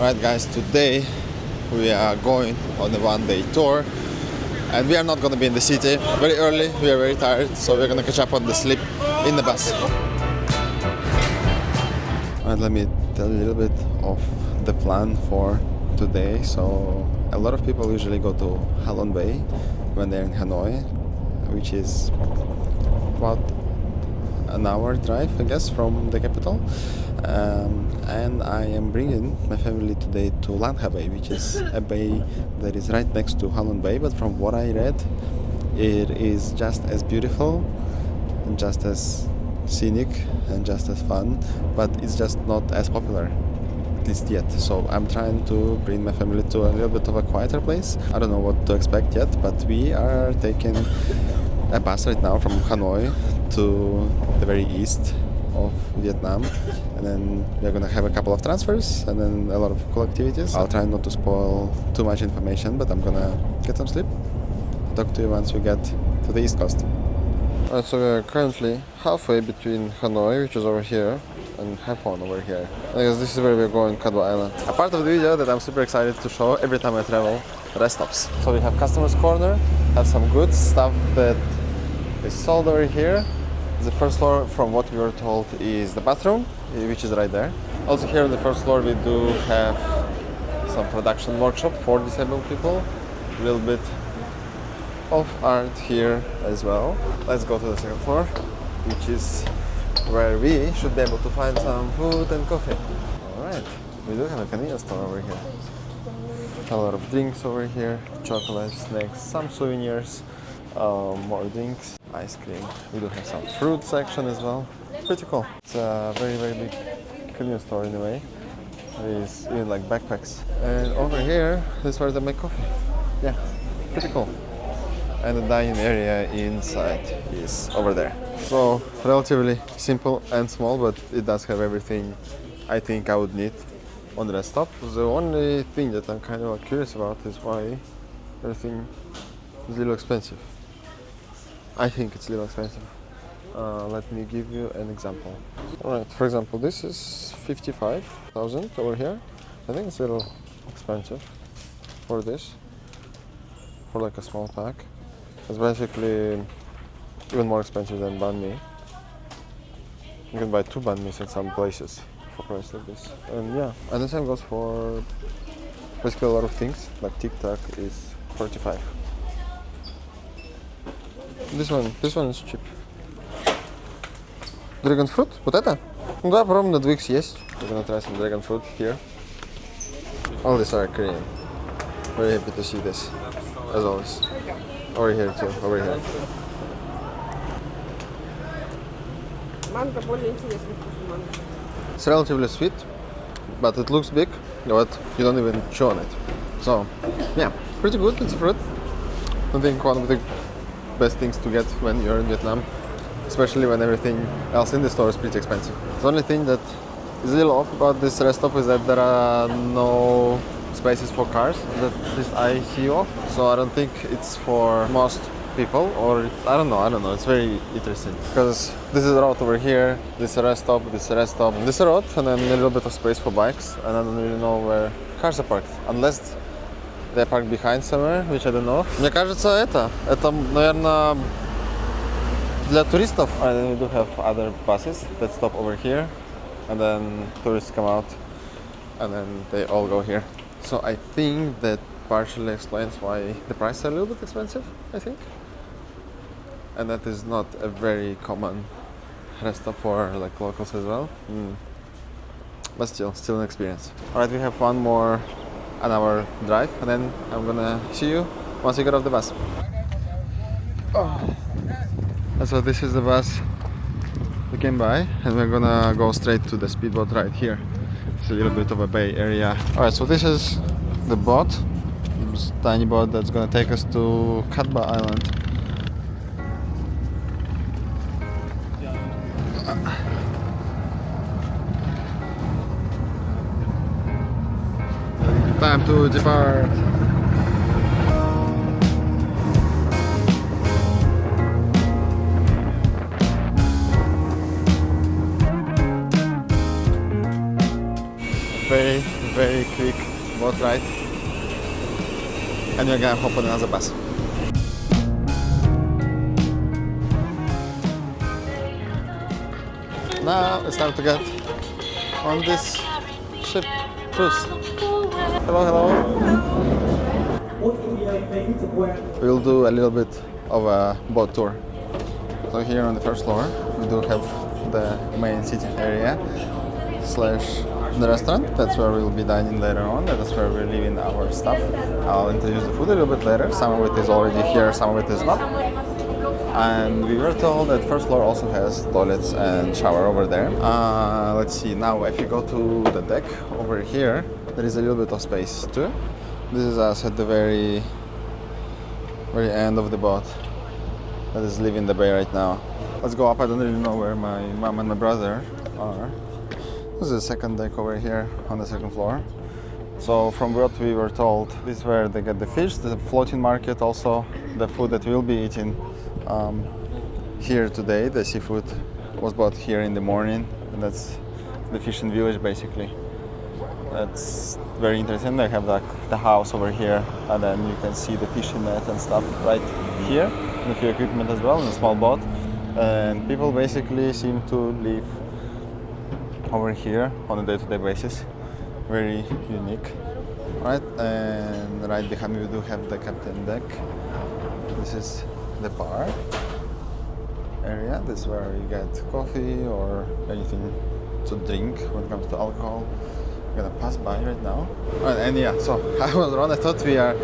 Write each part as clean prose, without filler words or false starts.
Alright guys, today we are going on a one-day tour and we are not going to be in the city very early. We are very tired, so we're going to catch up on the sleep in the bus. Alright, let me tell you a little bit of the plan for today. So a lot of people usually go to Han Bay when they're in Hanoi, which is about an hour drive, I guess, from the capital. And I am bringing my family today to Lan Ha Bay, which is a bay that is right next to Han Bay. But from what I read, it is just as beautiful and just as scenic and just as fun, but it's just not as popular, at least yet. So I'm trying to bring my family to a little bit of a quieter place. I don't know what to expect yet, but we are taking a bus right now from Hanoi to the very east of Vietnam, and then we're gonna have a couple of transfers and then a lot of cool activities. I'll try not to spoil too much information, but I'm gonna get some sleep. Talk to you once we get to the east coast. Alright, so we're currently halfway between Hanoi, which is over here, and Haiphong over here. I guess this is where we're going, Kadwa Island. A part of the video that I'm super excited to show every time I travel, rest stops. So we have customers corner, have some good stuff that is sold over here. The first floor, from what we were told, is the bathroom, which is right there. Also here on the first floor we do have some production workshop for disabled people. A little bit of art here as well. Let's go to the second floor, which is where we should be able to find some food and coffee. Alright, we do have a convenience store over here. A lot of drinks over here, chocolate, snacks, some souvenirs, more drinks, ice cream. We do have some fruit section as well. Pretty cool. It's a very, very big convenience store in a way. With even like backpacks. And over here, this is where they make coffee. Yeah, pretty cool. And the dining area inside is over there. So relatively simple and small, but it does have everything I think I would need on the rest stop. The only thing that I'm kind of curious about is why everything is a little expensive. I think it's a little expensive. Let me give you an example. Alright, for example, this is 55,000 over here. I think it's a little expensive for this, for like a small pack. It's basically even more expensive than banh mi. You can buy 2 banh mis in some places for a price like this. And yeah, and the same goes for basically a lot of things, like Tic Tac is 45. This one is cheap. Dragon fruit? Вот это? Ну да, попробуем на двоих съесть. We're gonna try some dragon fruit here. All these are Korean. Very happy to see this, as always. Over here too, over here. Манго более интересный вкус у манго. It's relatively sweet, but it looks big, but you don't even chew on it. So, yeah, pretty good. It's fruit. I think one of the best things to get when you're in Vietnam, especially when everything else in the store is pretty expensive. The only thing that is a little off about this rest stop is that there are no spaces for cars, that at least I see of. So I don't think it's for most people, or I don't know. It's very interesting because this is a road over here, this is a rest stop, this is a rest stop, this is a road, and then a little bit of space for bikes, and I don't really know where cars are parked, unless they're parked behind somewhere, which I don't know. Мне кажется, это, наверное, для туристов. And then we do have other buses that stop over here, and then tourists come out, and then they all go here. So I think that partially explains why the prices are a little bit expensive, I think. And that is not a very common rest stop for like locals as well. But still an experience. Alright, we have one more an hour drive, and then I'm gonna see you once we get off the bus. And so this is the bus we came by, and we're gonna go straight to the speedboat right here. It's a little bit of a bay area. Alright, so this is the boat, this tiny boat that's gonna take us to Kadwa Island. Time to depart. Very very quick boat ride, and we're gonna hop on another bus. Now it's time to get on this ship cruise. Hello, hello. We'll do a little bit of a boat tour. So here on the first floor we do have the main seating area slash the restaurant. That's where we'll be dining later on. That's where we're leaving our stuff. I'll introduce the food a little bit later. Some of it is already here, some of it is not. And we were told that first floor also has toilets and shower over there. Let's see, now if you go to the deck over here, there is a little bit of space too. This is us at the very end of the boat that is leaving the bay right now. Let's go up. I don't really know where my mom and my brother are. This is the second deck over here on the second floor. So from what we were told, this is where they get the fish, the floating market, also the food that we'll be eating here today. The seafood was bought here in the morning, and that's the fishing village basically. That's very interesting. They have like the house over here, and then you can see the fishing net and stuff right here, and a few equipment as well in a small boat. And people basically seem to live over here on a day-to-day basis. Very unique. Right, and right behind me we do have the captain deck. This is the bar area. This is where you get coffee or anything to drink when it comes to alcohol. I'm gonna pass by right now. Right, and yeah, so I was wrong. I thought we are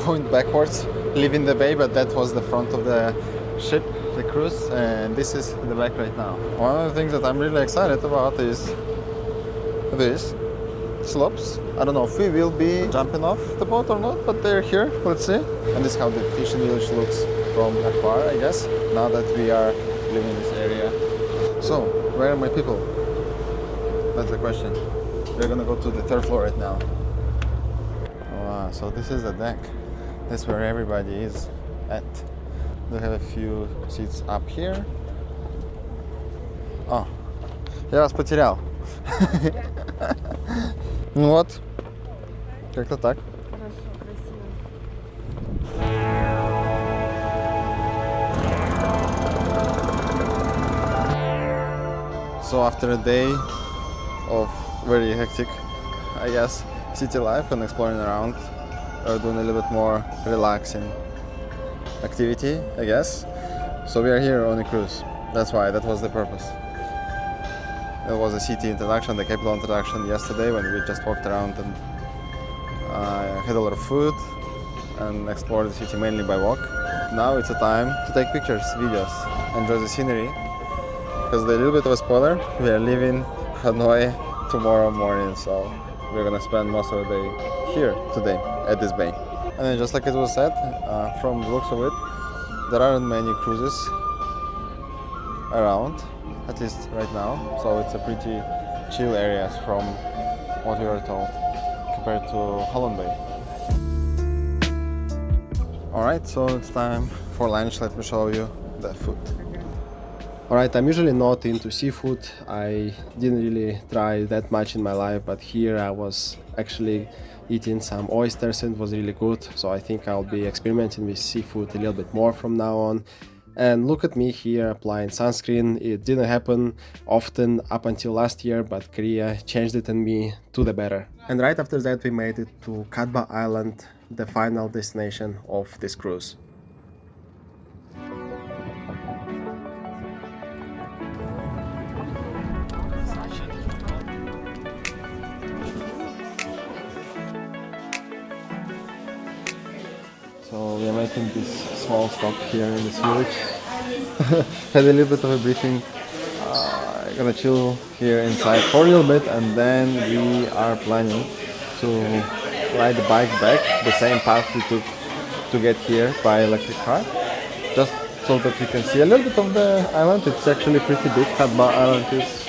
going backwards, leaving the bay, but that was the front of the ship, the cruise, and this is the back right now. One of the things that I'm really excited about is this slopes. I don't know if we will be jumping off the boat or not, but they're here. Let's see. And this is how the fishing village looks from afar, I guess, now that we are leaving this area. So, where are my people? That's the question. We're gonna go to the third floor right now. Wow, so this is the deck. That's where everybody is at. We have a few seats up here. Oh, я вас потерял. Ну вот, как-то так. So after a day of very hectic, I guess, city life and exploring around, we're doing a little bit more relaxing activity, I guess. So we are here on a cruise. That's why, that was the purpose. It was a city introduction, the capital introduction yesterday when we just walked around and had a lot of food and explored the city mainly by walk. Now it's a time to take pictures, videos, enjoy the scenery. Because a little bit of a spoiler, we are leaving Hanoi tomorrow morning, so we're gonna spend most of the day here today at this bay. And then just like it was said, from the looks of it, there aren't many cruises around, at least right now, so it's a pretty chill areas from what we were told compared to Halon Bay. Alright, so it's time for lunch. Let me show you the food. Alright, I'm usually not into seafood. I didn't really try that much in my life, but here I was actually eating some oysters and it was really good. So I think I'll be experimenting with seafood a little bit more from now on. And look at me here applying sunscreen. It didn't happen often up until last year, but Korea changed it and me to the better. And right after that we made it to Katba Island, the final destination of this cruise. So we are making this small stop here in this village. Had a little bit of a briefing. Gonna chill here inside for a little bit, and then we are planning to ride the bike back the same path we took to get here by electric car, just so that we can see a little bit of the island. It's actually pretty big. Katba Island is,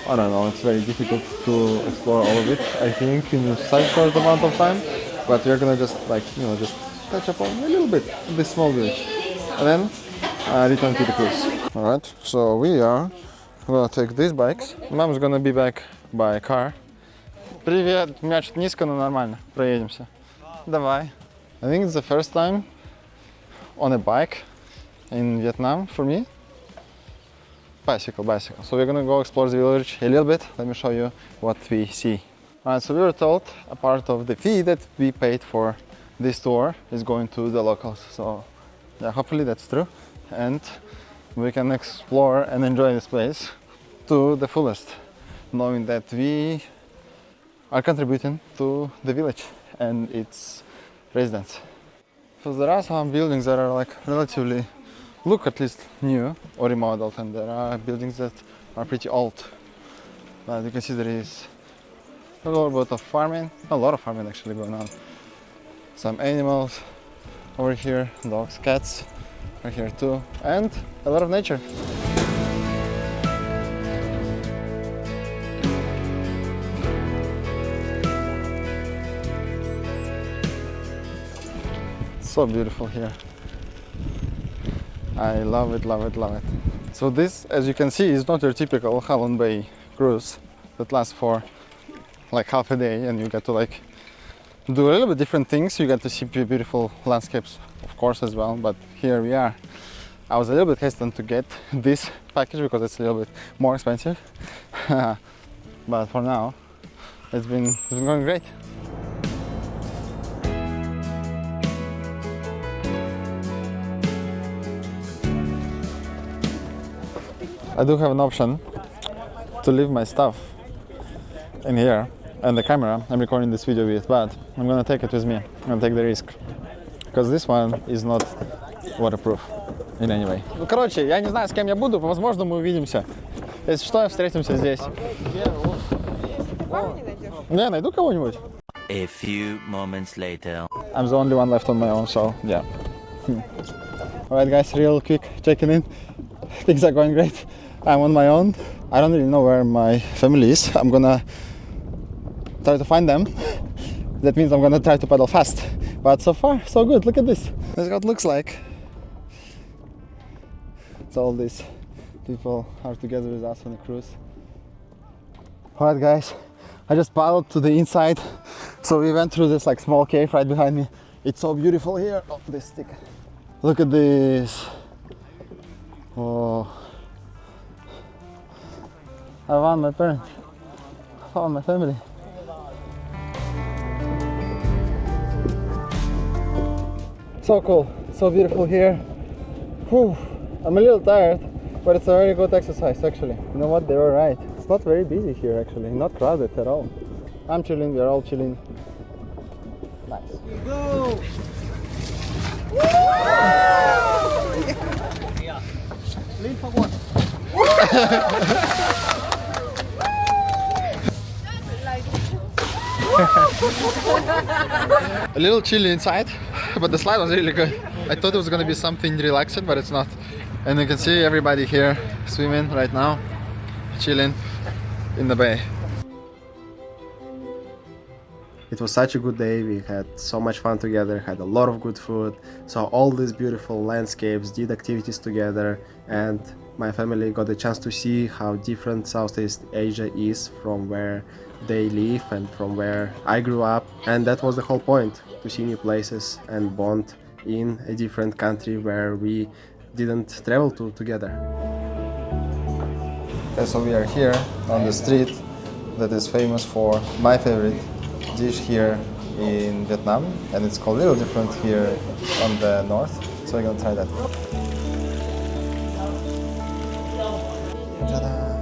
I don't know, it's very difficult to explore all of it, I think, in such a short amount of time. But we're gonna just just touch upon a little bit of this small village, and then return to the cruise. Alright, so we are gonna take these bikes. Mom's gonna be back by car, Привет. У меня чуть низко, но нормально. Проедемся. Давай. I think it's the first time on a bike in Vietnam for me. Bicycle. So we're gonna go explore the village a little bit. Let me show you what we see. Alright, so we were told a part of the fee that we paid for this tour is going to the locals. So yeah, hopefully that's true. And we can explore and enjoy this place to the fullest, knowing that we are contributing to the village and its residents. So there are some buildings that are like relatively, look at least new or remodeled, and there are buildings that are pretty old. But you can see there is a little bit of farming, a lot of farming actually going on. Some animals over here, dogs, cats are here too, and a lot of nature. So beautiful here. I love it. So this, as you can see, is not your typical Ha Bay cruise that lasts for like half a day and you get to like do a little bit different things. You get to see beautiful landscapes, of course, as well, but here we are. I was a little bit hesitant to get this package because it's a little bit more expensive. But for now, it's been going great. I do have an option to leave my stuff in here and the camera I'm recording this video with, but I'm gonna take it with me. I'm gonna take the risk because this one is not waterproof in any way. Ну, короче, я не знаю, с кем я буду, возможно, мы увидимся. Если что, встретимся здесь. Не, найду кого-нибудь. A few moments later. I'm the only one left on my own, so yeah. Alright guys, real quick checking in. Things are going great. I'm on my own. I don't really know where my family is. I'm gonna try to find them. That means I'm gonna try to pedal fast. But so far, so good. Look at this. This is what it looks like. So all these people are together with us on a cruise. Alright guys, I just paddled to the inside. So we went through this like small cave right behind me. It's so beautiful here. Oh, this stick. Look at this. Oh. I found my parents. I found my family. So cool, so beautiful here. Whew. I'm a little tired, but it's a very good exercise actually. You know what, they were right. It's not very busy here actually, not crowded at all. I'm chilling, we're all chilling. Nice. Go! Lean forward. A little chilly inside, but the slide was really good. I thought it was gonna be something relaxing, but it's not. And you can see everybody here swimming right now, chilling in the bay. It was such a good day, we had so much fun together, had a lot of good food, saw all these beautiful landscapes, did activities together, and my family got a chance to see how different Southeast Asia is from where they live and from where I grew up. And that was the whole point, to see new places and bond in a different country where we didn't travel to together. So we are here on the street that is famous for my favorite dish here in Vietnam, and it's called a little different here on the north, so we're gonna try that. Ta-da!